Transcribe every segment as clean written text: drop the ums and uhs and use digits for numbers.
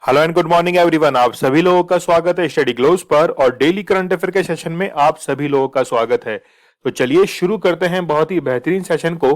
Hello and good morning everyone. आप सभी लोगों का स्वागत है स्टडी ग्लोब्स पर और डेली करंट अफेयर के सेशन में आप सभी लोगों का स्वागत है। तो चलिए शुरू करते हैं बहुत ही बेहतरीन सेशन को।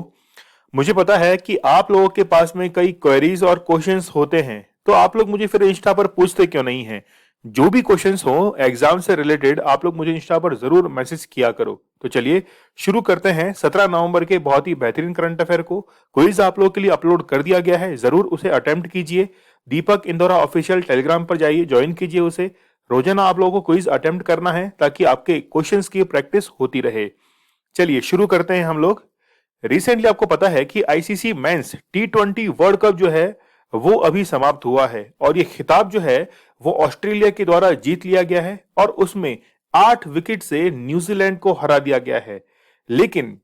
मुझे पता है कि आप लोगों के पास में कई क्वेरीज और क्वेश्चंस होते हैं, तो आप लोग मुझे फिर इंस्टा पर पूछते क्यों नहीं हैं। जो भी क्वेश्चंस हो एग्जाम से रिलेटेड आप लोग मुझे इंस्टा पर जरूर मैसेज किया करो। तो चलिए शुरू करते हैं 17 नवंबर के बहुत ही बेहतरीन करंट अफेयर को। क्विज आप लोगों के लिए अपलोड कर दिया गया है, जरूर उसे अटेम्प्ट कीजिए। दीपक इंदौरा ऑफिशियल टेलीग्राम पर जाइए, ज्वाइन कीजिए उसे। रोजाना आप लोगों को क्विज अटेम्प्ट करना है ताकि आपके क्वेश्चंस की प्रैक्टिस होती रहे। चलिए शुरू करते हैं हम लोग। रिसेंटली आपको पता है कि ICC men's T20 world cup जो है वो अभी समाप्त हुआ है और ये खिताब जो है वो ऑस्ट्रेलिया के द्वारा जीत लिया गया है और उसमें 8 विकेट से न्यूजीलैंड को हरा दिया गया है। लेकिन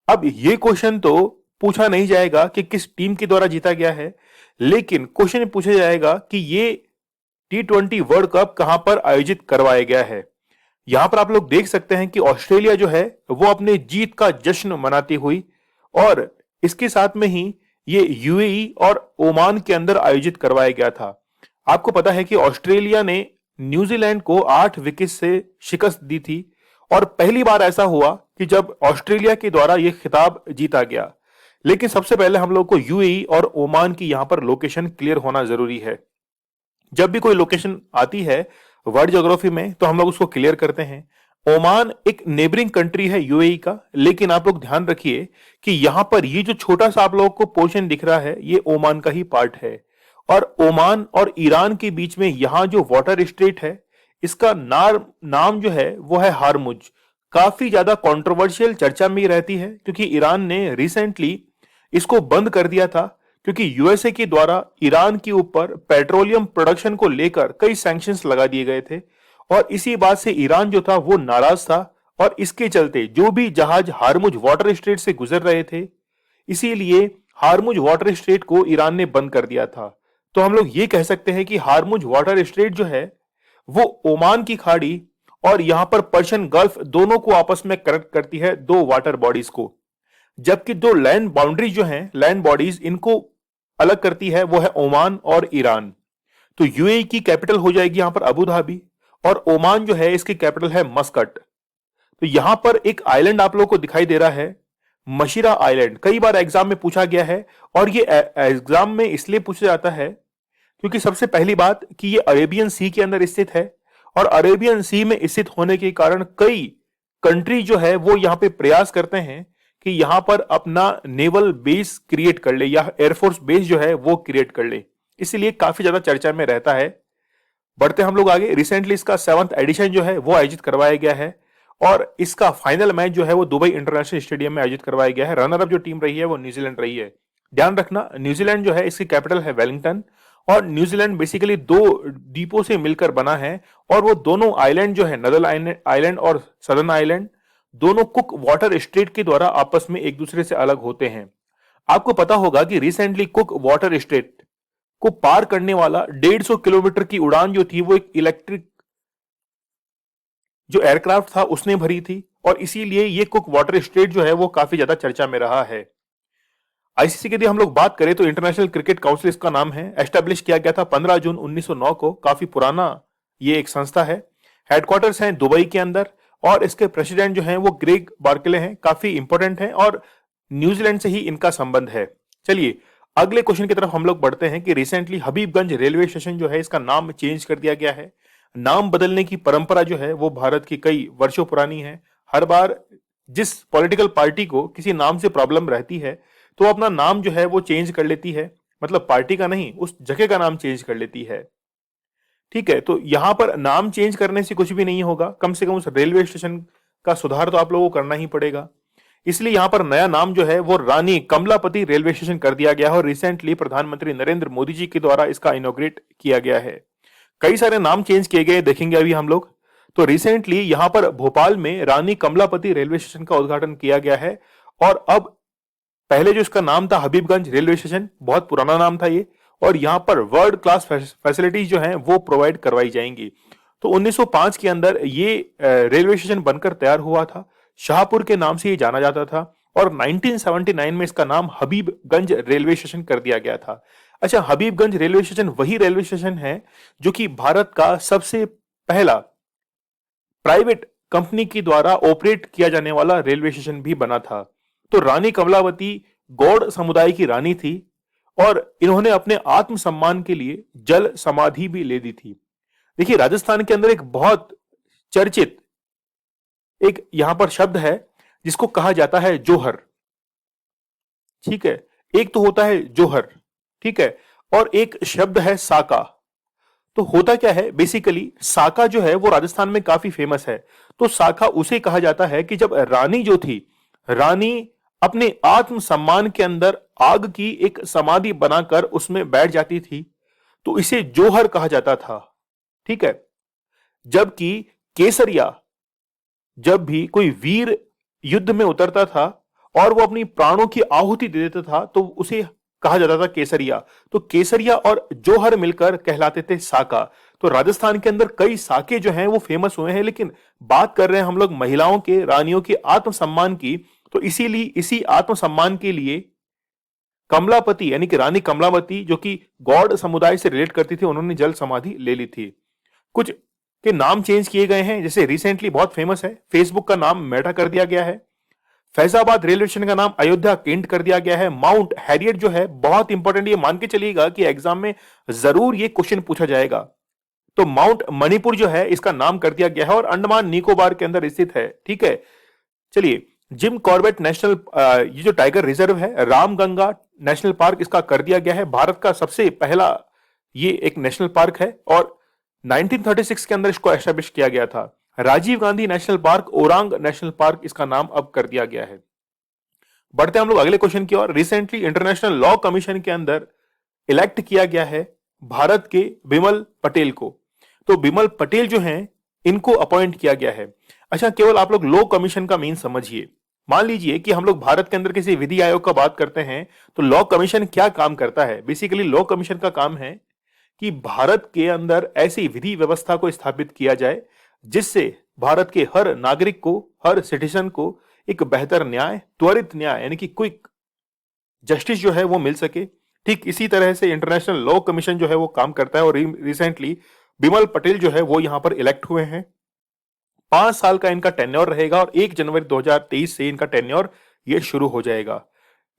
अब ये क्वेश्चन तो पूछा नहीं जाएगा कि किस टीम के द्वारा जीता गया है, लेकिन क्वेश्चन पूछा जाएगा कि ये T20 वर्ल्ड कप कहां पर आयोजित करवाया गया है। यहां पर आप लोग देख सकते हैं कि ऑस्ट्रेलिया जो है वो अपने जीत का जश्न मनाती हुई और इसके साथ में ही ये यूएई और ओमान के अंदर आयोजित करवाया गया था। आपको पता है कि ऑस्ट्रेलिया ने न्यूजीलैंड को 8 विकेट से शिकस्त दी थी और पहली बार ऐसा हुआ कि जब ऑस्ट्रेलिया के द्वारा यह खिताब जीता गया। लेकिन सबसे पहले हम लोग को यूएई और ओमान की यहां पर लोकेशन क्लियर होना जरूरी है। जब भी कोई लोकेशन आती है वर्ल्ड ज्योग्राफी में तो हम लोग उसको क्लियर करते हैं। ओमान एक नेबरिंग कंट्री है यूएई का, लेकिन आप लोग ध्यान रखिए कि यहां पर ये जो छोटा सा आप लोगों को पोर्शन दिख रहा है ये ओमान का ही पार्ट है और ओमान और ईरान के बीच में यहां जो वाटर स्ट्रेट है इसका नाम जो है वो है हारमुज। काफी ज्यादा कंट्रोवर्शियल चर्चा में रहती है क्योंकि ईरान ने रिसेंटली इसको बंद कर दिया था क्योंकि यूएसए के द्वारा ईरान के ऊपर पेट्रोलियम प्रोडक्शन को लेकर कई सैंक्शंस लगा दिए गए थे और इसी बात से ईरान जो था वो नाराज था और इसके चलते जो भी जहाज हारमुज वाटर स्ट्रेट से गुजर रहे थे इसीलिए हारमुज वाटर स्ट्रेट को ईरान ने बंद कर दिया था। तो हम लोग ये कह सकते हैं कि हारमुज वाटर स्ट्रेट जो है वो ओमान की खाड़ी और यहां पर पर्शियन गल्फ दोनों को आपस में कनेक्ट करती है, दो वाटर बॉडीज को। जबकि दो लैंड बाउंड्री जो हैं लैंड बॉडीज इनको अलग करती है वो है ओमान और ईरान। तो यूएई की कैपिटल हो जाएगी यहां पर अबू धाबी और ओमान जो है इसकी कैपिटल है मस्कट। तो यहां पर एक आइलैंड आप लोगों को दिखाई दे रहा है, मशीरा आइलैंड। कई बार एग्जाम में पूछा गया है और ये एग्जाम में इसलिए पूछा जाता है क्योंकि सबसे पहली बात कि ये अरेबियन सी के अंदर स्थित है और अरेबियन सी में स्थित होने के कारण कई कंट्री जो है वो यहां पे प्रयास करते हैं कि यहां पर अपना नेवल बेस क्रिएट कर ले या एयरफोर्स बेस जो है वो क्रिएट कर ले, इसलिए काफी ज्यादा चर्चा में रहता है। बढ़ते हम लोग आगे। रिसेंटली इसका 7th एडिशन जो है वो आयोजित करवाया गया है और इसका फाइनल मैच जो है वो दुबई इंटरनेशनल स्टेडियम में आयोजित करवाया गया है। रनर अप जो टीम रही है वो न्यूजीलैंड रही है। ध्यान रखना न्यूजीलैंड जो है इसकी कैपिटल है वेलिंगटन और न्यूजीलैंड बेसिकली दो द्वीपों से मिलकर बना है और वो दोनों आइलैंड जो है नदल आइलैंड और सदर्न आइलैंड दोनों कुक वाटर स्ट्रेट के द्वारा आपस में एक दूसरे से अलग होते हैं। आपको पता होगा कि रिसेंटली कुक वाटर स्ट्रेट को पार करने वाला 150 किलोमीटर की उड़ान जो थी वो एक इलेक्ट्रिक जो एयरक्राफ्ट था उसने भरी थी और इसीलिए ये कुक वाटर स्ट्रेट जो है वो काफी ज्यादा चर्चा में रहा है। आईसीसी की यदि हम लोग बात करें तो इंटरनेशनल क्रिकेट काउंसिल इसका नाम है। एस्टेब्लिश किया गया था 15 जून 1909 को। काफी पुराना ये एक संस्था है। हेडक्वार्टर्स हैं दुबई के अंदर और इसके प्रेसिडेंट जो हैं वो ग्रेग बार्कले हैं, काफी इंपॉर्टेंट हैं और न्यूजीलैंड से ही इनका संबंध है। चलिए अगले क्वेश्चन की तरफ हम लोग बढ़ते हैं कि रिसेंटली हबीबगंज रेलवे स्टेशन जो है इसका नाम चेंज कर दिया गया है। नाम बदलने की परंपरा जो है वो भारत की कई वर्षों पुरानी है। हर बार जिस पॉलिटिकल पार्टी को किसी नाम से प्रॉब्लम रहती है तो अपना नाम जो है वो चेंज कर लेती है, मतलब पार्टी का नहीं उस जगह का नाम चेंज कर लेती है। ठीक है, तो यहां पर नाम चेंज करने से कुछ भी नहीं होगा, कम से कम उस रेलवे स्टेशन का सुधार तो आप लोगों को करना ही पड़ेगा। इसलिए यहां पर नया नाम जो है वो रानी कमलापति रेलवे स्टेशन कर दिया गया है और रिसेंटली प्रधानमंत्री नरेंद्र मोदी जी के द्वारा इसका इनॉग्रेट किया गया है। कई सारे नाम चेंज किए गए देखेंगे अभी हम लोग। तो रिसेंटली यहां पर भोपाल में रानी कमलापति रेलवे स्टेशन का उद्घाटन किया गया है और अब पहले जो इसका नाम था हबीबगंज रेलवे स्टेशन, बहुत पुराना नाम था ये, और यहां पर वर्ल्ड क्लास फैसिलिटीज जो हैं वो प्रोवाइड करवाई जाएंगी। तो 1905 के अंदर ये रेलवे स्टेशन बनकर तैयार हुआ था। शाहपुर के नाम से ये जाना जाता था और 1979 में इसका नाम हबीबगंज रेलवे स्टेशन कर दिया गया था। अच्छा, हबीबगंज रेलवे स्टेशन वही रेलवे स्टेशन है जो कि भारत का सबसे पहला प्राइवेट कंपनी के द्वारा ऑपरेट किया जाने वाला रेलवे स्टेशन भी बना था। तो रानी कमलावती गौड़ समुदाय की रानी थी और इन्होंने अपने आत्मसम्मान के लिए जल समाधि भी ले दी थी। देखिए, राजस्थान के अंदर एक बहुत चर्चित एक यहां पर शब्द है जिसको कहा जाता है जोहर। ठीक है, एक तो होता है जोहर, ठीक है, और एक शब्द है साका। तो होता क्या है, बेसिकली साका जो है वो राजस्थान में काफी फेमस है। तो साका उसे कहा जाता है कि जब रानी जो थी, रानी अपने आत्मसम्मान के अंदर आग की एक समाधि बनाकर उसमें बैठ जाती थी, तो इसे जोहर कहा जाता था। ठीक है, जबकि केसरिया, जब भी कोई वीर युद्ध में उतरता था और वो अपनी प्राणों की आहुति दे देता था तो उसे कहा जाता था केसरिया। तो केसरिया और जोहर मिलकर कहलाते थे साका। तो राजस्थान के अंदर कई साके जो हैं वो फेमस हुए हैं, लेकिन बात कर रहे हैं हम लोग महिलाओं के, रानियों के आत्मसम्मान की। तो इसीलिए इसी आत्मसम्मान के लिए कमलापति यानी कि रानी कमलावती, जो कि गौड़ समुदाय से रिलेट करती थी, उन्होंने जल समाधि ले ली थी। कुछ के नाम चेंज किए गए हैं, जैसे रिसेंटली बहुत फेमस है, फेसबुक का नाम मेटा कर दिया गया है। फैजाबाद रेलवे स्टेशन का नाम अयोध्या केंट कर दिया गया है। माउंट हैरियट जो है बहुत इंपॉर्टेंट, ये मान के चलिएगा कि एग्जाम में जरूर ये क्वेश्चन पूछा जाएगा। तो माउंट मणिपुर जो है इसका नाम कर दिया गया है और अंडमान निकोबार के अंदर स्थित है। ठीक है, चलिए, जिम कॉर्बेट नेशनल ये जो टाइगर रिजर्व है, रामगंगा नेशनल पार्क, इसका कर दिया गया है भारत का सबसे पहला ये एक नेशनल पार्क है और 1936 के अंदर इसको एस्टेब्लिश किया गया था। Rajiv Gandhi national park, Orang national park, इसका नाम अब कर दिया गया है। बढ़ते हम लोग अगले क्वेश्चन की ओर। रिसेंटली इंटरनेशनल लॉ कमीशन के अंदर इलेक्ट किया गया है भारत के बिमल पटेल को। तो बिमल पटेल जो हैं इनको अपॉइंट किया गया है। अच्छा, केवल आप लोग लॉ कमीशन का मीन समझिए। मान लीजिए कि हम लोग भारत के अंदर किसी विधि आयोग का बात करते हैं, तो लॉ कमीशन क्या काम करता है? बेसिकली लॉ कमीशन का काम है कि भारत के अंदर ऐसी विधि व्यवस्था को स्थापित किया जाए जिससे भारत के हर नागरिक को, हर सिटीजन को एक बेहतर न्याय, त्वरित न्याय यानी कि क्विक जस्टिस जो है वो मिल सके। ठीक इसी तरह से इंटरनेशनल लॉ कमीशन जो है वो काम करता है और रिसेंटली बिमल पटेल जो है वो यहां पर इलेक्ट हुए हैं। 5 साल का इनका टेन्योर रहेगा और 1 जनवरी 2023 से इनका टेन्योर ये शुरू हो जाएगा।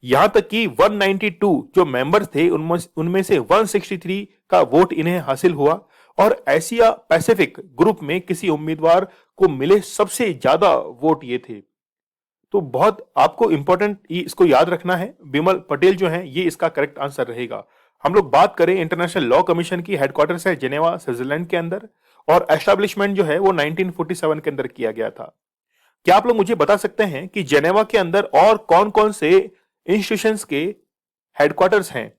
यहां तक कि 192 जो मेंबर्स थे उनमें से 163 का वोट इन्हें हासिल हुआ और एशिया पैसिफिक ग्रुप में किसी उम्मीदवार को मिले सबसे ज्यादा वोट ये थे। तो बहुत आपको इंपॉर्टेंट इसको याद रखना है, बिमल पटेल जो हैं ये इसका करेक्ट आंसर रहेगा। हम लोग बात करें इंटरनेशनल लॉ कमीशन की, हेडक्वार्टर्स है जेनेवा स्विट्जरलैंड के अंदर और एस्टैब्लिशमेंट जो है वो 1947 के अंदर किया गया था। क्या आप लोग मुझे बता सकते हैं कि जेनेवा के अंदर और कौन कौन से इंस्टीट्यूशंस के हेडक्वार्टर्स हैं?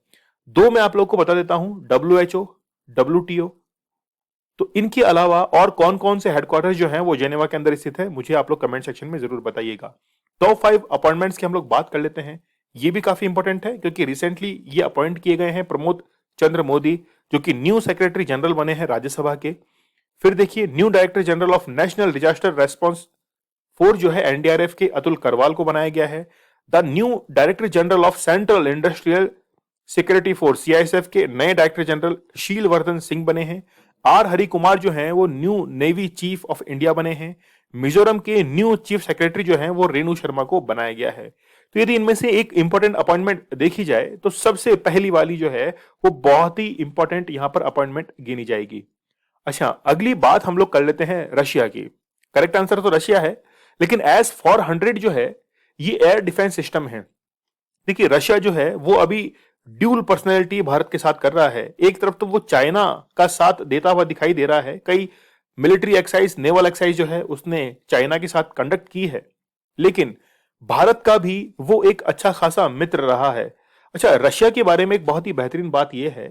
दो मैं आप लोग को बता देता हूं, WHO, WTO। तो इनके अलावा और कौन कौन से हेडक्वार्टर्स जो हैं वो जेनेवा के अंदर स्थित है, मुझे आप लोग कमेंट सेक्शन में जरूर बताइएगा। टॉप 5 अपॉइंटमेंट्स की हम लोग बात कर लेते हैं। ये भी काफी इंपॉर्टेंट है क्योंकि रिसेंटली ये अपॉइंट किए गए हैं प्रमोद चंद्र मोदी, जो कि न्यू सेक्रेटरी जनरल बने हैं राज्यसभा के। फिर देखिए, new director general of national disaster response force जो है NDRF के अतुल करवाल को बनाया गया है। The new director general of central industrial security force CISF के नए डायरेक्टर जनरल शीलवर्धन सिंह बने हैं। R हरि कुमार जो हैं वो new navy chief of India बने हैं। मिजोरम के न्यू चीफ सेक्रेटरी जो हैं वो रेणु शर्मा को बनाया गया है। तो यदि इनमें से एक इंपॉर्टेंट अपॉइंटमेंट देखी जाए तो सबसे पहली वाली जो है वो बहुत ही इंपॉर्टेंट यहां पर अपॉइंटमेंट गिनी जाएगी। अच्छा, अगली बात हम लोग कर लेते हैं रशिया की। करेक्ट आंसर तो रशिया है, लेकिन S-400 जो है ये एयर डिफेंस सिस्टम है। देखिए, रशिया जो है वो अभी ड्यूल पर्सनैलिटी भारत के साथ कर रहा है। एक तरफ तो वो चाइना का साथ देता हुआ दिखाई दे रहा है, कई मिलिट्री एक्सरसाइज, नेवल एक्सरसाइज जो है उसने चाइना के साथ कंडक्ट की है, लेकिन भारत का भी वो एक अच्छा खासा मित्र रहा है। अच्छा, रशिया के बारे में एक बहुत ही बेहतरीन बात यह है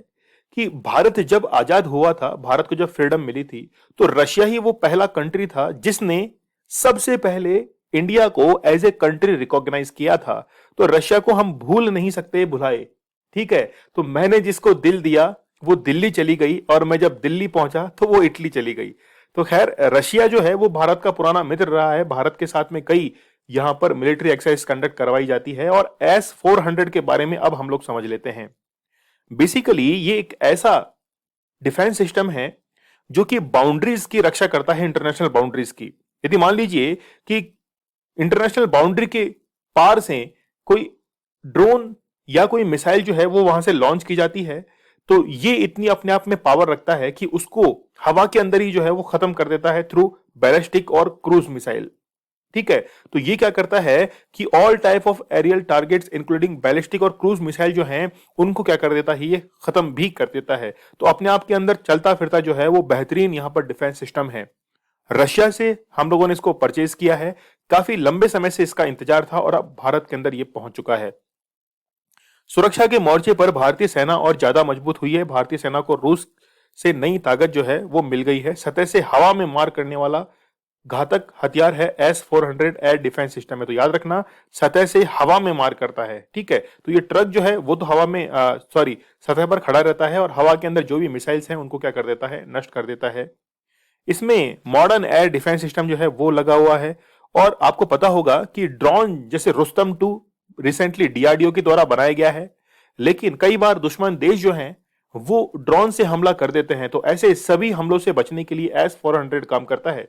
कि भारत जब आजाद हुआ था, भारत को जब फ्रीडम मिली थी, तो रशिया ही वो पहला कंट्री था जिसने सबसे पहले इंडिया को एज ए कंट्री रिकॉग्नाइज किया था। तो रशिया को हम भूल नहीं सकते, भुलाए। ठीक है, तो मैंने जिसको दिल दिया वो दिल्ली चली गई और मैं जब दिल्ली पहुंचा तो वो इटली चली गई। तो खैर, रशिया जो है वो भारत का पुराना मित्र रहा है। भारत के साथ में कई यहां पर मिलिट्री एक्सरसाइज कंडक्ट करवाई जाती है और S-400 के बारे में अब हम लोग समझ लेते हैं। बेसिकली ये एक ऐसा डिफेंस सिस्टम है जो कि बाउंड्रीज की रक्षा करता है, इंटरनेशनल बाउंड्रीज की। यदि मान लीजिए कि इंटरनेशनल बाउंड्री के पार से कोई ड्रोन या कोई मिसाइल जो है वो वहां से लॉन्च की जाती है, तो ये इतनी अपने आप में पावर रखता है कि उसको हवा के अंदर ही जो है वो खत्म कर देता है थ्रू बैलिस्टिक और क्रूज मिसाइल। ठीक है, तो ये क्या करता है कि all type of aerial targets including ballistic और क्रूज मिसाइल जो हैं उनको क्या कर देता है, ये खत्म भी कर देता है। तो अपने आप के अंदर चलता फिरता जो है वो बेहतरीन यहां पर डिफेंस सिस्टम है। रशिया से हम लोगों ने इसको परचेज किया है, काफी लंबे समय से इसका इंतजार था और अब भारत के अंदर ये पहुंच चुका है। सुरक्षा के मोर्चे पर भारतीय सेना और ज्यादा मजबूत हुई है। भारतीय सेना को रूस से नई ताकत जो है वो मिल गई है। सतह से हवा में मार करने वाला घातक हथियार है S-400 एयर डिफेंस सिस्टम है। तो याद रखना, सतह से हवा में मार करता है। ठीक है, तो ये ट्रक जो है वो तो हवा में सतह पर खड़ा रहता है और हवा के अंदर जो भी मिसाइल्स हैं उनको क्या कर देता है, नष्ट कर देता है। इसमें मॉडर्न एयर डिफेंस सिस्टम जो है वो लगा हुआ है। और आपको पता होगा कि ड्रोन जैसे रुस्तम 2 रिसेंटली DRDO के द्वारा बनाया गया है, लेकिन कई बार दुश्मन देश जो हैं वो ड्रोन से हमला कर देते हैं, तो ऐसे सभी हमलों से बचने के लिए S-400 काम करता है।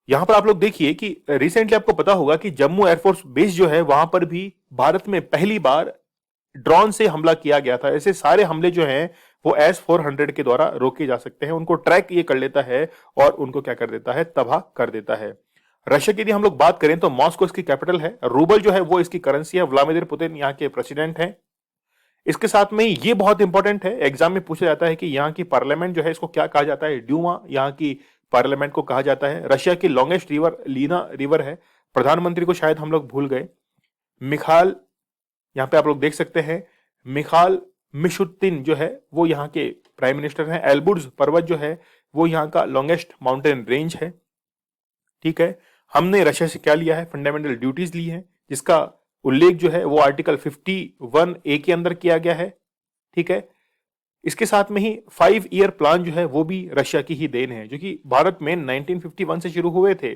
यहां पर आप लोग देखिए कि रिसेंटली आपको पता होगा कि जम्मू एयरफोर्स बेस जो है वहां पर भी भारत में पहली बार ड्रोन से हमला किया गया था। ऐसे सारे हमले जो हैं वो S-400 के द्वारा रोके जा सकते हैं। उनको ट्रैक ये कर लेता है और उनको क्या कर देता है, तबाह कर देता है। रशिया की यदि हम लोग बात करें तो मॉस्को इसकी कैपिटल है। रूबल जो है वो इसकी करेंसी है। व्लादिमीर पुतिन यहाँ के प्रेसिडेंट हैं। इसके साथ में ये बहुत इंपॉर्टेंट है, एग्जाम में पूछा जाता है कि यहाँ की पार्लियामेंट जो है इसको क्या कहा जाता है, ड्यूमा यहाँ की पार्लियामेंट को कहा जाता है। रशिया की लॉन्गेस्ट रिवर लीना रिवर है। प्रधानमंत्री को शायद हम लोग भूल गए, मिखाल, यहाँ पे आप लोग देख सकते हैं मिखाल मिशुत्तिन जो है वो यहाँ के प्राइम मिनिस्टर हैं। एल्बुर्ज पर्वत जो है वो यहाँ का लॉन्गेस्ट माउंटेन रेंज है। ठीक है, हमने रशिया से क्या लिया है, फंडामेंटल ड्यूटीज ली है, जिसका उल्लेख जो है वो आर्टिकल 51A के अंदर किया गया है। ठीक है, इसके साथ में ही 5 ईयर प्लान जो है वो भी रशिया की ही देन है, जो कि भारत में 1951 से शुरू हुए थे।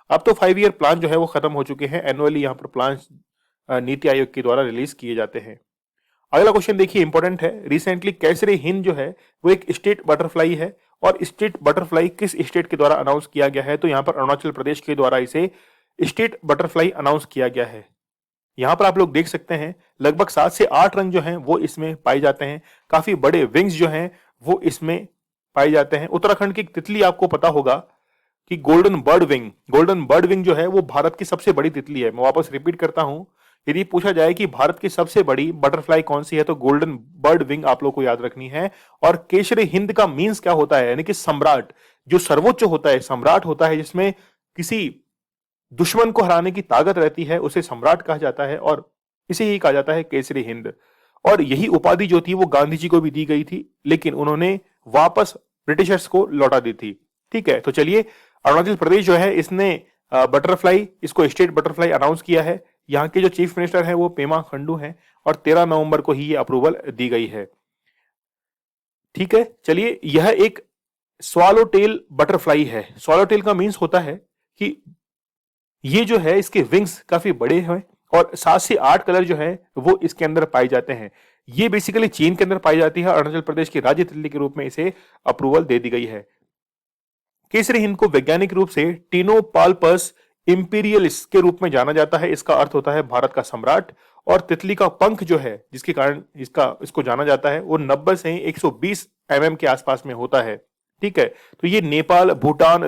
अब तो 5 ईयर प्लान जो है वो खत्म हो चुके हैं। एनुअली यहाँ पर प्लान नीति आयोग के द्वारा रिलीज किए जाते हैं। अगला क्वेश्चन देखिए, इंपॉर्टेंट है। रिसेंटली कैसरे हिंद जो है वो एक स्टेट बटरफ्लाई है, और स्टेट बटरफ्लाई किस स्टेट के द्वारा अनाउंस किया गया है, तो यहाँ पर अरुणाचल प्रदेश के द्वारा इसे स्टेट बटरफ्लाई अनाउंस किया गया है। यहाँ पर आप लोग देख सकते हैं लगभग 7 से 8 रंग जो हैं वो इसमें पाए जाते हैं। काफी बड़े विंग्स जो हैं वो इसमें पाए जाते हैं। उत्तराखंड की तितली आपको पता होगा कि गोल्डन बर्ड विंग जो है वो भारत की सबसे बड़ी तितली है। मैं वापस रिपीट करता हूं, यदि पूछा जाए कि भारत की सबसे बड़ी बटरफ्लाई कौन सी है तो गोल्डन बर्ड विंग आप लोग को याद रखनी है। और केसरी हिंद का मीन्स क्या होता है, यानी कि सम्राट, जो सर्वोच्च होता है, सम्राट होता है जिसमें किसी दुश्मन को हराने की ताकत रहती है, उसे सम्राट कहा जाता है और इसे ही कहा जाता है केसरी हिंद। और यही उपाधि जो थी वो गांधी जी को भी दी गई थी, लेकिन उन्होंने वापस ब्रिटिशर्स को लौटा दी थी। ठीक है, तो चलिए, अरुणाचल प्रदेश जो है इसने बटरफ्लाई, इसको स्टेट बटरफ्लाई अनाउंस किया है। यहाँ के जो चीफ मिनिस्टर हैं वो पेमा खंडू हैं और 13 नवंबर को ही ये अप्रूवल दी गई है। ठीक है, चलिए, यह एक स्वालो टेल बटरफ्लाई है। स्वालो टेल का मीन्स होता है कि ये जो है इसके विंग्स काफी बड़े हैं और 7 से 8 कलर जो है वो इसके अंदर पाए जाते हैं। ये बेसिकली चीन के अंदर पाई जाती है। अरुणाचल प्रदेश की राज्य तितली के रूप में इसे अप्रूवल दे दी गई है। केसरी हिंद को वैज्ञानिक रूप से टिनोपाल्पस इंपीरियलिस के रूप में जाना जाता है। इसका अर्थ होता है भारत का सम्राट। और तितली का पंख जो है जिसके कारण इसको जाना जाता है वो 90 से 120 mm के आसपास में होता है। ठीक है, तो ये नेपाल, भूटान,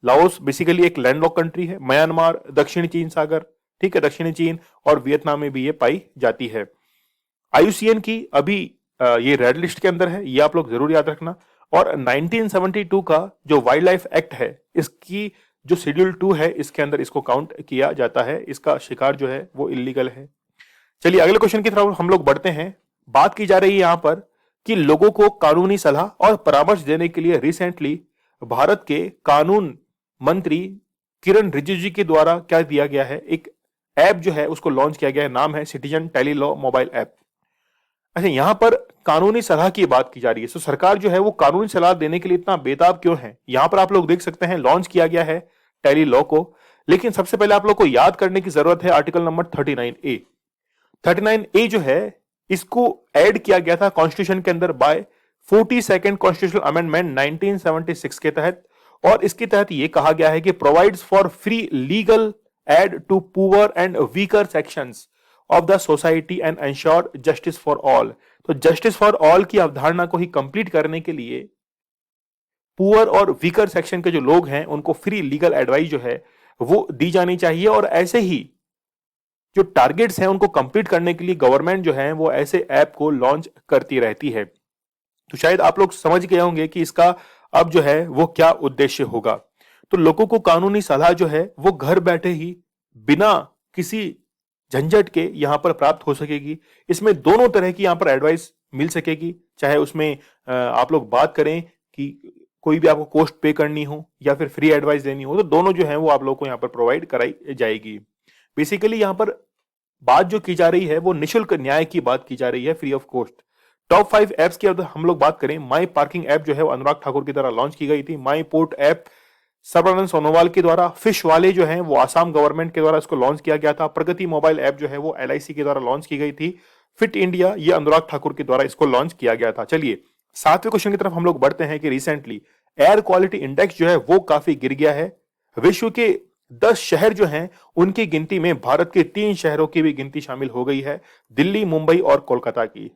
लाओस बेसिकली एक लैंडलॉक कंट्री है, म्यांमार, दक्षिणी चीन सागर, ठीक है, दक्षिणी चीन और वियतनाम में भी ये पाई जाती है। IUCN की अभी ये रेड लिस्ट के अंदर है, ये आप लोग जरूर याद रखना। और 1972 का जो वाइल्ड लाइफ एक्ट है, इसकी जो शेड्यूल 2 है इसके अंदर इसको काउंट किया जाता है। इसका शिकार जो है वो इलीगल है। चलिए अगले क्वेश्चन की तरफ हम लोग बढ़ते हैं। बात की जा रही है यहां पर कि लोगों को कानूनी सलाह और परामर्श देने के लिए रिसेंटली भारत के कानून मंत्री किरण रिजिजू के द्वारा क्या दिया गया है, एक ऐप जो है उसको लॉन्च किया गया है। नाम है citizen tele law mobile app. अच्छा, यहां पर कानूनी सलाह की बात की जा रही है, तो सरकार जो है वो कानूनी सलाह देने के लिए इतना बेताब क्यों है। यहां पर आप लोग देख सकते हैं लॉन्च किया गया है टेली लॉ को, लेकिन सबसे पहले आप लोग को याद करने की जरूरत है आर्टिकल नंबर 39A। 39A जो है इसको ऐड किया गया था कॉन्स्टिट्यूशन के अंदर बाय 42nd कॉन्स्टिट्यूशनल अमेंडमेंट 1976 के तहत। और इसके तहत यह कहा गया है कि provides for free legal aid to poor and weaker sections of the society and ensure justice for all. तो जस्टिस फॉर ऑल की अवधारणा को ही कंप्लीट करने के लिए पुअर और वीकर सेक्शन के जो लोग हैं उनको फ्री लीगल एडवाइस जो है वो दी जानी चाहिए। और ऐसे ही जो टारगेट्स हैं उनको कंप्लीट करने के लिए गवर्नमेंट जो है वो ऐसे ऐप को लॉन्च करती रहती है। तो शायद आप लोग समझ गए होंगे कि इसका अब जो है वो क्या उद्देश्य होगा। तो लोगों को कानूनी सलाह जो है वो घर बैठे ही बिना किसी झंझट के यहां पर प्राप्त हो सकेगी। इसमें दोनों तरह की यहां पर एडवाइस मिल सकेगी, चाहे उसमें आप लोग बात करें कि कोई भी आपको कॉस्ट पे करनी हो या फिर फ्री एडवाइस लेनी हो, तो दोनों जो है वो आप लोग को यहां पर प्रोवाइड कराई जाएगी। बेसिकली यहां पर बात जो की जा रही है वो निशुल्क न्याय की बात की जा रही है, free of cost. Top 5 apps की अगर हम लोग बात करें, माई पार्किंग ऐप जो है वो अनुराग ठाकुर की द्वारा लॉन्च की गई थी। माई पोर्ट ऐप सर्बानंद सोनोवाल के द्वारा। फिश वाले जो है वो आसाम गवर्नमेंट के द्वारा इसको लॉन्च किया गया था। प्रगति मोबाइल ऐप जो है वो LIC के द्वारा लॉन्च की गई थी। फिट इंडिया ये अनुराग ठाकुर के द्वारा इसको लॉन्च किया गया था। चलिए 7वें क्वेश्चन की तरफ हम लोग बढ़ते हैं कि रिसेंटली एयर क्वालिटी इंडेक्स जो है वो काफी गिर गया है। विश्व के 10 शहर जो हैं उनकी गिनती में भारत के 3 शहरों की भी गिनती शामिल हो गई है, दिल्ली, मुंबई और कोलकाता की।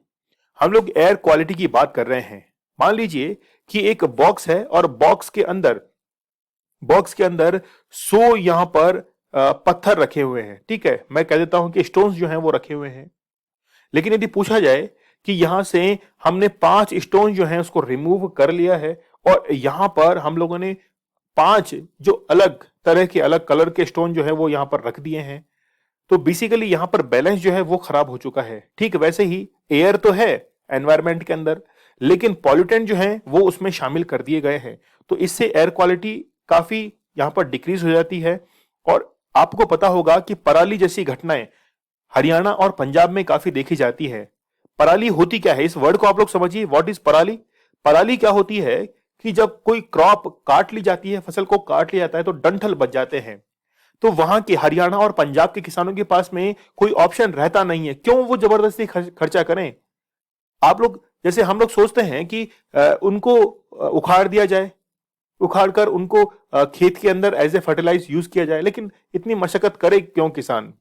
हम लोग एयर क्वालिटी की बात कर रहे हैं। मान लीजिए कि एक बॉक्स है और बॉक्स के अंदर 100 यहां पर पत्थर रखे हुए हैं, ठीक है, मैं कह देता हूं कि स्टोन्स जो हैं वो रखे हुए हैं। लेकिन यदि पूछा जाए कि यहां से हमने 5 स्टोन जो हैं उसको रिमूव कर लिया है और यहां पर हम लोगों ने 5 जो अलग तरह के अलग कलर के स्टोन जो है वो यहां पर रख दिए हैं, तो बेसिकली यहां पर बैलेंस जो है वो खराब हो चुका है। ठीक वैसे ही एयर तो है एनवायरमेंट के अंदर, लेकिन पॉल्यूटेंट जो है वो उसमें शामिल कर दिए गए हैं। तो इससे एयर क्वालिटी काफी यहां पर डिक्रीज हो जाती है। और आपको पता होगा कि पराली जैसी घटनाएं हरियाणा और पंजाब में काफी देखी जाती है। पराली होती क्या है, इस वर्ड को आप लोग समझिए, व्हाट इज पराली। पराली क्या होती है कि जब कोई क्रॉप काट ली जाती है, फसल को काट लिया जाता है तो डंठल बच जाते हैं। तो वहां के हरियाणा और पंजाब के किसानों के पास में कोई ऑप्शन रहता नहीं है, क्यों वो जबरदस्ती खर्चा करें। आप लोग जैसे हम लोग सोचते हैं कि उनको उखाड़ दिया जाए, उखाड़ कर उनको खेत के अंदर एज ए फर्टिलाइज यूज किया जाए, लेकिन इतनी मशक्कत करे क्यों किसान।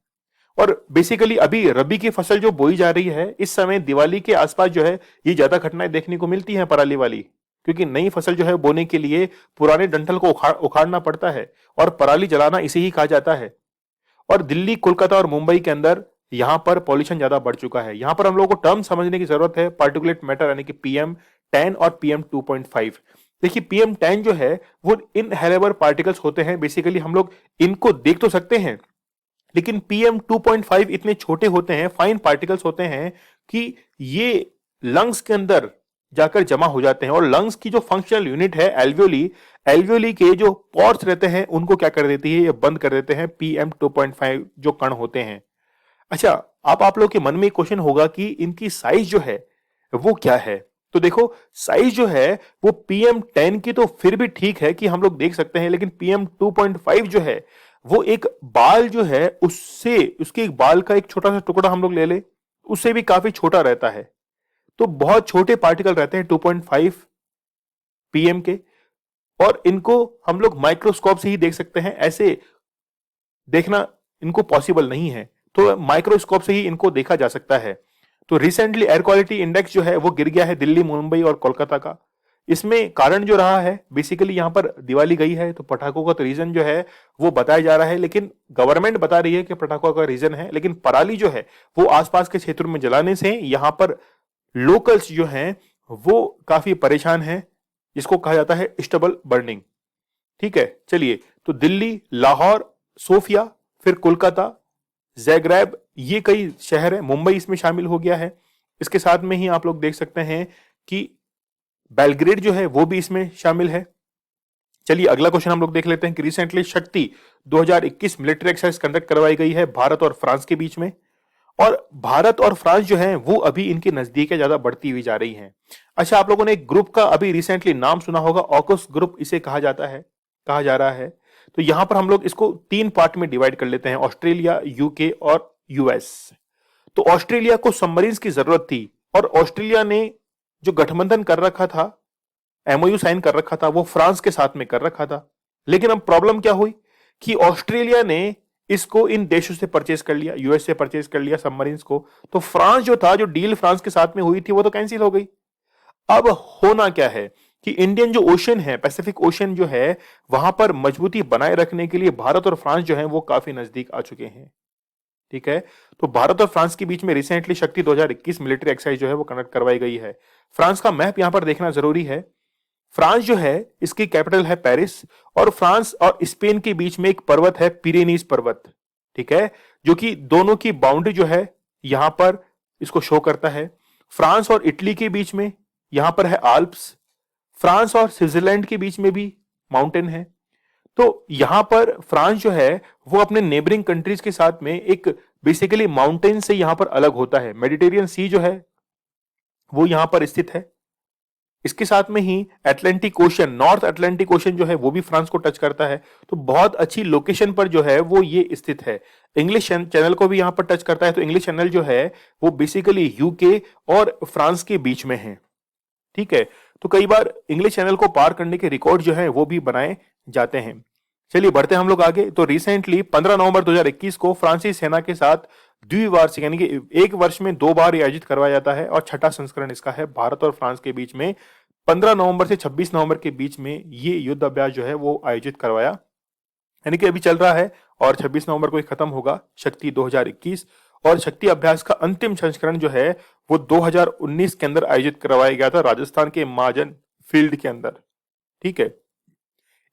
और बेसिकली अभी रबी की फसल जो बोई जा रही है इस समय दिवाली के आसपास जो है ये ज्यादा घटनाएं देखने को मिलती हैं पराली वाली, क्योंकि नई फसल जो है बोने के लिए पुराने डंठल को उखाड़ना पड़ता है और पराली जलाना इसे ही कहा जाता है। और दिल्ली, कोलकाता और मुंबई के अंदर यहां पर पॉल्यूशन ज्यादा बढ़ चुका है। यहां पर हम लोगों को टर्म समझने की जरूरत है, पार्टिकुलेट मैटर यानी कि PM10 और PM2.5। देखिए PM10 जो है वो इनहेलेबल पार्टिकल्स होते हैं। बेसिकली हम लोग इनको देख तो सकते हैं, लेकिन PM2.5 इतने छोटे होते हैं, फाइन पार्टिकल्स होते हैं कि ये लंग्स के अंदर जाकर जमा हो जाते हैं। और लंग्स की जो फंक्शनल यूनिट है एल्वियोली, एल्वियोली के जो पोर्स रहते हैं उनको क्या कर देती है, ये बंद कर देते हैं PM2.5 जो कण होते हैं। अच्छा, आप लोग के मन में क्वेश्चन होगा कि इनकी साइज जो है वो क्या है। तो देखो साइज जो है वो PM10 की तो फिर भी ठीक है कि हम लोग देख सकते हैं, लेकिन PM2.5 जो है वो एक बाल जो है उससे, उसके एक बाल का एक छोटा सा टुकड़ा हम लोग ले ले, उससे भी काफी छोटा रहता है। तो बहुत छोटे पार्टिकल रहते हैं 2.5 PM के, और इनको हम लोग माइक्रोस्कोप से ही देख सकते हैं, ऐसे देखना इनको पॉसिबल नहीं है। तो माइक्रोस्कोप से ही इनको देखा जा सकता है। तो रिसेंटली एयर क्वालिटी इंडेक्स जो है वो गिर गया है दिल्ली, मुंबई और कोलकाता का। इसमें कारण जो रहा है, बेसिकली यहां पर दिवाली गई है तो पटाखों का तो रीजन जो है वो बताया जा रहा है, लेकिन गवर्नमेंट बता रही है कि पटाखों का रीजन है, लेकिन पराली जो है वो आसपास के क्षेत्रों में जलाने से यहां पर लोकल्स जो हैं वो काफी परेशान हैं, जिसको कहा जाता है स्टबल बर्निंग। ठीक है, चलिए तो दिल्ली, लाहौर, सोफिया, फिर कोलकाता, ज़ैग्रेब, ये कई शहर है, मुंबई इसमें शामिल हो गया है। इसके साथ में ही आप लोग देख सकते हैं कि बेलग्रेड जो है वो भी इसमें शामिल है। चलिए अगला क्वेश्चन हम लोग देख लेते हैं कि रिसेंटली शक्ति 2021 मिलिट्री एक्सरसाइज कंडक्ट करवाई गई है भारत और फ्रांस के बीच में। और भारत और फ्रांस जो है वो अभी इनकी नजदीकें ज्यादा बढ़ती हुई जा रही हैं। अच्छा, आप लोगों ने एक ग्रुप का अभी रिसेंटली नाम सुना होगा, ऑकस ग्रुप इसे कहा जाता है, कहा जा रहा है। तो यहां पर हम लोग इसको 3 पार्ट में डिवाइड कर लेते हैं, ऑस्ट्रेलिया, UK और US। तो ऑस्ट्रेलिया को सबमरीन्स की जरूरत थी और ऑस्ट्रेलिया ने जो गठबंधन कर रखा था, एमओयू साइन कर रखा था, वो फ्रांस के साथ में कर रखा था। लेकिन अब प्रॉब्लम क्या हुई कि ऑस्ट्रेलिया ने इसको इन देशों से परचेज कर लिया, यूएस से परचेज कर लिया सबमरीन्स को। तो फ्रांस जो था, जो डील फ्रांस के साथ में हुई थी, वो तो कैंसिल हो गई। अब होना क्या है कि इंडियन जो ओशन है, पैसिफिक ओशन जो है, वहां पर मजबूती बनाए रखने के लिए भारत और फ्रांस जो है वो काफी नजदीक आ चुके हैं। ठीक है, तो भारत और फ्रांस के बीच में रिसेंटली शक्ति 2021 मिलिट्री एक्सरसाइज जो है वो कंडक्ट करवाई गई है। फ्रांस का मैप यहां पर देखना जरूरी है। फ्रांस जो है, इसकी कैपिटल है पेरिस, और फ्रांस और स्पेन के बीच में एक पर्वत है, पिरेनीज पर्वत। ठीक है, जो कि दोनों की बाउंड्री जो है यहां पर इसको शो करता है। फ्रांस और इटली के बीच में यहां पर है आल्प्स। फ्रांस और स्विट्जरलैंड के बीच में भी माउंटेन है। तो यहां पर फ्रांस जो है वो अपने नेबरिंग कंट्रीज के साथ में एक बेसिकली माउंटेन से यहां पर अलग होता है। मेडिटेरियन सी जो है वो यहां पर स्थित है। इसके साथ में ही Atlantic Ocean, north Atlantic Ocean जो है वो भी फ्रांस को टच करता है। तो बहुत अच्छी लोकेशन पर जो है वो ये स्थित है। इंग्लिश चैनल को भी यहां पर टच करता है। तो इंग्लिश चैनल जो है वो बेसिकली यूके और फ्रांस के बीच में है। ठीक है, तो कई बार इंग्लिश चैनल को पार करने के रिकॉर्ड जो है वो भी बनाए जाते हैं। चलिए बढ़ते हैं हम लोग आगे। तो रिसेंटली 15 नवंबर 2021 को फ्रांसीसी सेना के साथ द्विवार्षिक यानी कि एक वर्ष में 2 बार आयोजित करवाया जाता है और छठा संस्करण इसका है। भारत और फ्रांस के बीच में 15 नवंबर से 26 नवंबर के बीच में ये युद्ध अभ्यास जो है वो आयोजित करवाया, यानी कि अभी चल रहा है और 26 नवंबर को खत्म होगा शक्ति 2021। और शक्ति अभ्यास का अंतिम संस्करण जो है वो 2019 के अंदर आयोजित करवाया गया था, राजस्थान के माजन फील्ड के अंदर। ठीक है,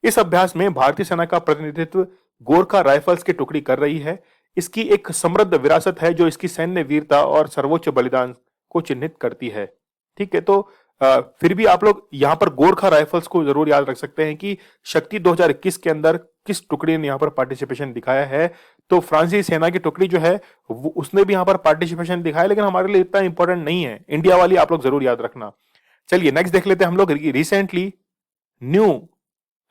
इस अभ्यास में भारतीय सेना का प्रतिनिधित्व गोरखा राइफल्स की टुकड़ी कर रही है। इसकी एक समृद्ध विरासत है जो इसकी सैन्य वीरता और सर्वोच्च बलिदान को चिन्हित करती है। ठीक है, तो फिर भी आप लोग यहाँ पर गोरखा राइफल्स को जरूर याद रख सकते हैं कि शक्ति 2021 के अंदर किस टुकड़ी ने यहाँ पर पार्टिसिपेशन दिखाया है। तो फ्रांसीसी सेना की टुकड़ी जो है उसने भी यहाँ पर पार्टिसिपेशन दिखाया, लेकिन हमारे लिए इतना इंपॉर्टेंट नहीं है। इंडिया वाली आप लोग जरूर याद रखना। चलिए नेक्स्ट देख लेते हैं हम लोग। रिसेंटली न्यू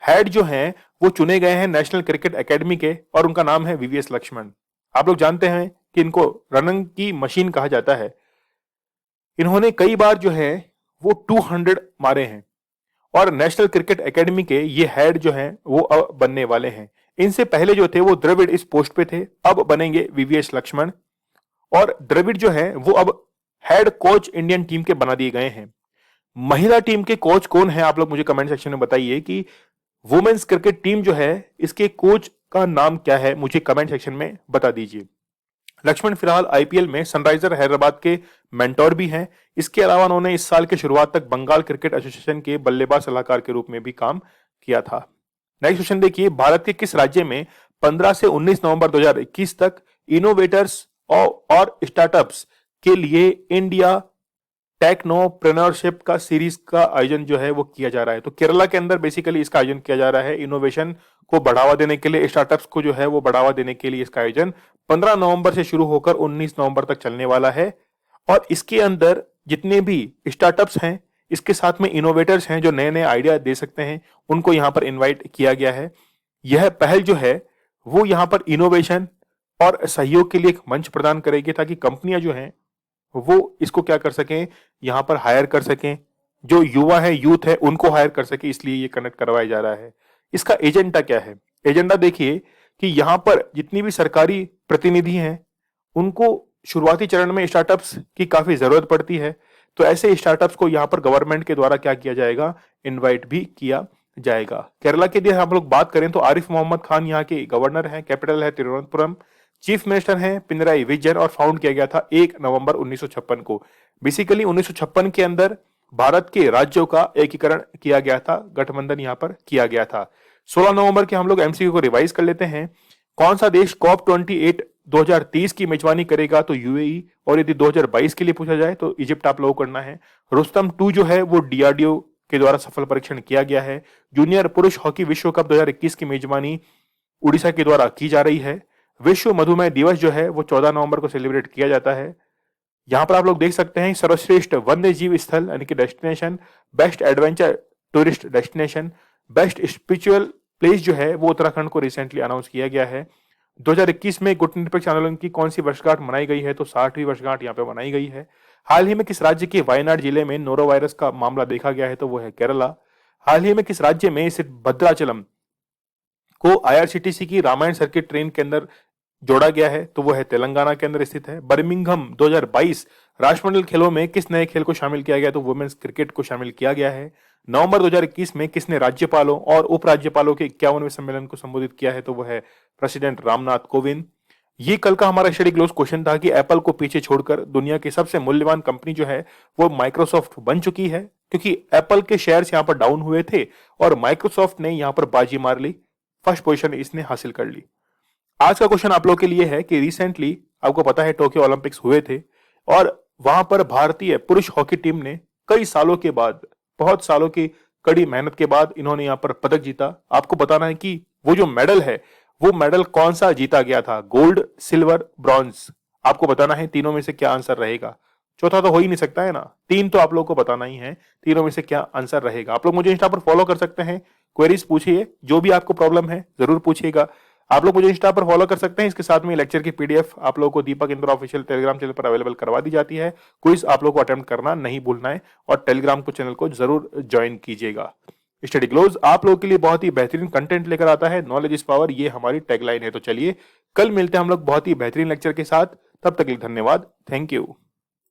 हेड जो हैं वो चुने गए हैं नेशनल क्रिकेट एकेडमी के, और उनका नाम है वीवीएस लक्ष्मण। आप लोग जानते हैं कि इनको रनिंग की मशीन कहा जाता है। इन्होंने कई बार जो है वो 200 मारे हैं और नेशनल क्रिकेट एकेडमी के ये हेड जो हैं वो अब बनने वाले हैं। इनसे पहले जो थे वो द्रविड़ इस पोस्ट पे थे, अब बनेंगे वीवीएस लक्ष्मण। और द्रविड़ जो है वो अब हेड कोच इंडियन टीम के बना दिए गए हैं। महिला टीम के कोच कौन है, आप लोग मुझे कमेंट सेक्शन में बताइए कि वुमेन्स क्रिकेट टीम जो है इसके कोच का नाम क्या है, मुझे कमेंट सेक्शन में बता दीजिए। लक्ष्मण फिलहाल आईपीएल में सनराइजर हैदराबाद के मेंटोर भी हैं। इसके अलावा उन्होंने इस साल के शुरुआत तक बंगाल क्रिकेट एसोसिएशन के बल्लेबाज सलाहकार के रूप में भी काम किया था। नेक्स्ट क्वेश्चन देखिए, भारत के किस राज्य में 15 से 19 नवंबर 2021 तक इनोवेटर्स और स्टार्टअप्स के लिए इंडिया टेक्नोप्रेन्योरशिप का सीरीज का आयोजन जो है वो किया जा रहा है? तो केरला के अंदर बेसिकली इसका आयोजन किया जा रहा है। इनोवेशन को बढ़ावा देने के लिए, स्टार्टअप्स को जो है वो बढ़ावा देने के लिए इसका आयोजन 15 नवंबर से शुरू होकर 19 नवंबर तक चलने वाला है। और इसके अंदर जितने भी स्टार्टअप्स हैं, इसके साथ में इनोवेटर्स हैं जो नए नए आइडिया दे सकते हैं, उनको यहां पर इन्वाइट किया गया है। यह पहल जो है वो यहां पर इनोवेशन और सहयोग के लिए एक मंच प्रदान करेगी ताकि कंपनियां जो हैं वो इसको क्या कर सकें, यहां पर हायर कर सकें, जो युवा है, यूथ है, उनको हायर कर सके, इसलिए ये कनेक्ट करवाया जा रहा है। इसका एजेंडा क्या है? एजेंडा देखिए कि यहां पर जितनी भी सरकारी प्रतिनिधि हैं उनको शुरुआती चरण में स्टार्टअप्स की काफी जरूरत पड़ती है। तो ऐसे स्टार्टअप्स को यहां पर गवर्नमेंट के द्वारा क्या किया जाएगा, इनवाइट भी किया जाएगा। केरला के लिए हम लोग बात करें तो आरिफ मोहम्मद खान यहाँ के गवर्नर हैं, कैपिटल है तिरुवनंतपुरम, चीफ मिनिस्टर हैं पिनराई विजयन, और फाउंड किया गया था 1 नवंबर 1956 को। बेसिकली 1956 के अंदर भारत के राज्यों का एकीकरण किया गया था, गठबंधन यहां पर किया गया था। 16 नवंबर के हम लोग एमसीक्यू को रिवाइज कर लेते हैं। कौन सा देश COP 28 2030 की मेजबानी करेगा? तो यूएई। और यदि 2022 के लिए पूछा जाए तो इजिप्ट आप लोगों को करना है। रुस्तम 2 जो है वो डीआरडीओ के द्वारा सफल परीक्षण किया गया है। जूनियर पुरुष हॉकी विश्व कप 2021 की मेजबानी उड़ीसा के द्वारा की जा रही है। विश्व मधुमेह दिवस जो है वो 14 नवंबर को सेलिब्रेट किया जाता है। यहां पर आप लोग देख सकते हैं सर्वश्रेष्ठ वन्य जीव स्थल यानी कि destination, best adventure tourist destination, best spiritual place जो है वो उत्तराखंड को रिसेंटली अनाउंस किया गया है। 2021 में गुटनिरपेक्ष आंदोलन की कौन सी वर्षगांठ मनाई गई है? तो 60वीं वर्षगांठ यहाँ पे मनाई गई है। हाल ही में किस राज्य के वायनाड जिले में नोरो वायरस का मामला देखा गया है? तो वो है केरला। हाल ही में किस राज्य में स्थित भद्राचलम को आईआरसीटीसी की रामायण सर्किट ट्रेन के अंदर जोड़ा गया है? तो वो है तेलंगाना के अंदर स्थित है। बर्मिंघम 2022 राष्ट्रमंडल खेलों में किस नए खेल को शामिल किया गया? तो वुमेन्स क्रिकेट को शामिल किया गया है। नवंबर 2021 में किसने राज्यपालों और उपराज्यपालों के 51वें सम्मेलन को संबोधित किया है? तो वो है प्रेसिडेंट रामनाथ कोविंद। ये कल का हमारा स्टडी क्लोज क्वेश्चन था कि एप्पल को पीछे छोड़कर दुनिया की सबसे मूल्यवान कंपनी जो है वो माइक्रोसॉफ्ट बन चुकी है, क्योंकि एप्पल के शेयर्स यहां पर डाउन हुए थे और माइक्रोसॉफ्ट ने यहां पर बाजी मार ली, फर्स्ट पोजीशन इसने हासिल कर ली। आज का क्वेश्चन आप लोग के लिए है कि रिसेंटली आपको पता है टोक्यो ओलंपिक्स हुए थे और वहां पर भारतीय पुरुष हॉकी टीम ने कई सालों के बाद, बहुत सालों की कड़ी मेहनत के बाद इन्होंने यहां पर पदक जीता। आपको बताना है कि वो जो मेडल है वो मेडल कौन सा जीता गया था, गोल्ड, सिल्वर, ब्रॉन्ज। आपको बताना है तीनों में से क्या आंसर रहेगा। चौथा तो हो ही नहीं सकता है ना, तीन तो आप लोग को बताना ही है, तीनों में से क्या आंसर रहेगा। आप लोग मुझे इंस्टा पर फॉलो कर सकते हैं, क्वेरीज पूछिए, जो भी आपको प्रॉब्लम है जरूर पूछिएगा। आप लोग मुझे इंस्टा पर फॉलो कर सकते हैं। इसके साथ में लेक्चर की पीडीएफ आप लोगों को दीपक इंद्र ऑफिशियल टेलीग्राम चैनल पर अवेलेबल करवा दी जाती है। क्विज आप लोग को अटेम्प्ट करना नहीं भूलना है और टेलीग्राम को चैनल को जरूर ज्वाइन कीजिएगा। स्टडी क्लोज आप लोगों के लिए बहुत ही बेहतरीन कंटेंट लेकर आता है। नॉलेज इज पावर, ये हमारी टैगलाइन है। तो चलिए कल मिलते हैं हम लोग बहुत ही बेहतरीन लेक्चर के साथ। तब तक के लिए धन्यवाद। Thank you.